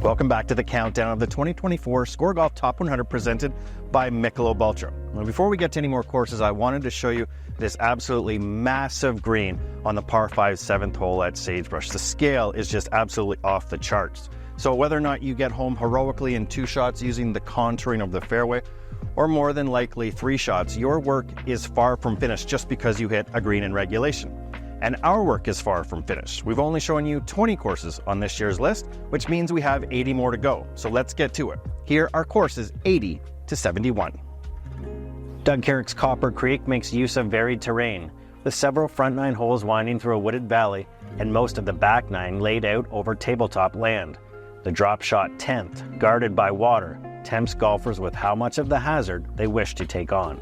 Welcome back to the countdown of the 2024 SCOREGolf Top 100 presented by Michelob Ultra. Now, before we get to any more courses, I wanted to show you this absolutely massive green on the par 5 7th hole at Sagebrush. The scale is just absolutely off the charts. So whether or not you get home heroically in 2 shots using the contouring of the fairway, or more than likely 3 shots, your work is far from finished just because you hit a green in regulation. And our work is far from finished. We've only shown you 20 courses on this year's list, which means we have 80 more to go. So let's get to it. Here are courses 80 to 71. Doug Carrick's Copper Creek makes use of varied terrain, with several front 9 holes winding through a wooded valley and most of the back 9 laid out over tabletop land. The drop shot 10th, guarded by water, tempts golfers with how much of the hazard they wish to take on.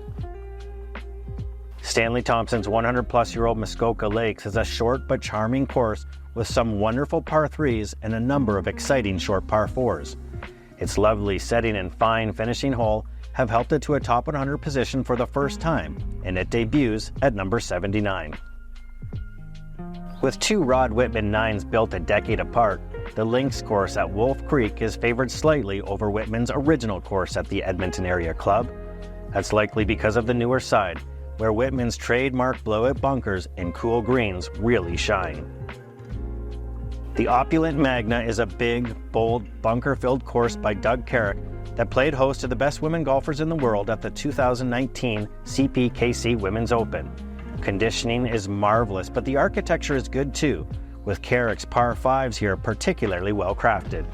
Stanley Thompson's 100-plus-year-old Muskoka Lakes is a short but charming course with some wonderful par 3s and a number of exciting short par 4s. Its lovely setting and fine finishing hole have helped it to a top 100 position for the first time, and it debuts at number 79. With 2 Rod Whitman 9s built a decade apart, the Links course at Wolf Creek is favored slightly over Whitman's original course at the Edmonton Area Club. That's likely because of the newer side, where Whitman's trademark blowout bunkers and cool greens really shine. The Opulent Magna is a big, bold, bunker-filled course by Doug Carrick that played host to the best women golfers in the world at the 2019 CPKC Women's Open. Conditioning is marvelous, but the architecture is good too, with Carrick's par 5s here particularly well crafted.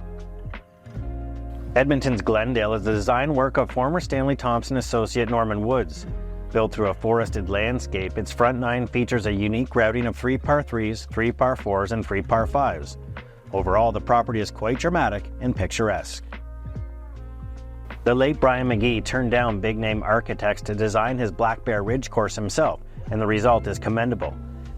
Edmonton's Glendale is the design work of former Stanley Thompson associate Norman Woods. Built through a forested landscape, its front 9 features a unique routing of 3 par 3s, 3 par 4s, and 3 par 5s. Overall, the property is quite dramatic and picturesque. The late Brian McGee turned down big-name architects to design his Black Bear Ridge course himself, and the result is commendable.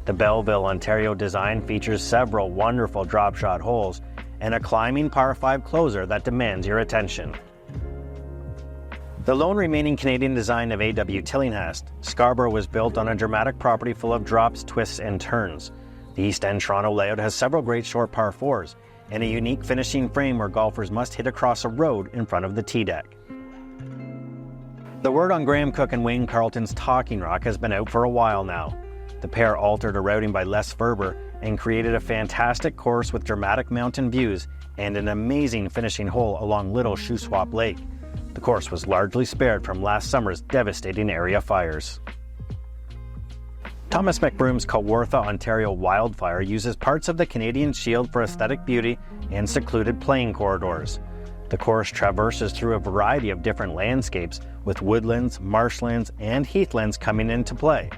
The Belleville, Ontario design features several wonderful drop shot holes and a climbing par 5 closer that demands your attention. The lone remaining Canadian design of A.W. Tillinghast, Scarborough was built on a dramatic property full of drops, twists, and turns. The East End Toronto layout has several great short par 4s and a unique finishing frame where golfers must hit across a road in front of the tee deck. The word on Graham Cook and Wayne Carlton's Talking Rock has been out for a while now. The pair altered a routing by Les Ferber and created a fantastic course with dramatic mountain views and an amazing finishing hole along Little Shuswap Lake. The course was largely spared from last summer's devastating area fires. Thomas McBroom's Kawartha, Ontario Wildfire uses parts of the Canadian Shield for aesthetic beauty and secluded playing corridors. The course traverses through a variety of different landscapes, with woodlands, marshlands, and heathlands coming into play.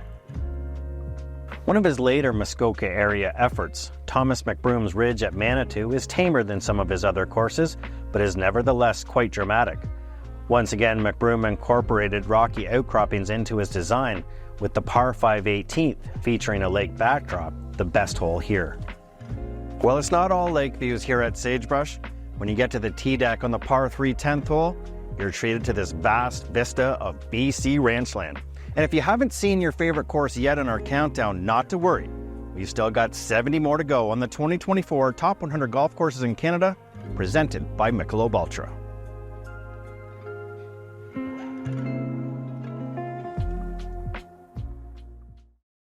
One of his later Muskoka area efforts, Thomas McBroom's Ridge at Manitou, is tamer than some of his other courses, but is nevertheless quite dramatic. Once again, McBroom incorporated rocky outcroppings into his design, with the par 5 18th featuring a lake backdrop, the best hole here. Well, it's not all lake views here at Sagebrush. When you get to the tee deck on the par 3 10th hole, you're treated to this vast vista of BC ranchland. And if you haven't seen your favorite course yet in our countdown, not to worry. We've still got 70 more to go on the 2024 Top 100 Golf Courses in Canada, presented by Michelob Ultra.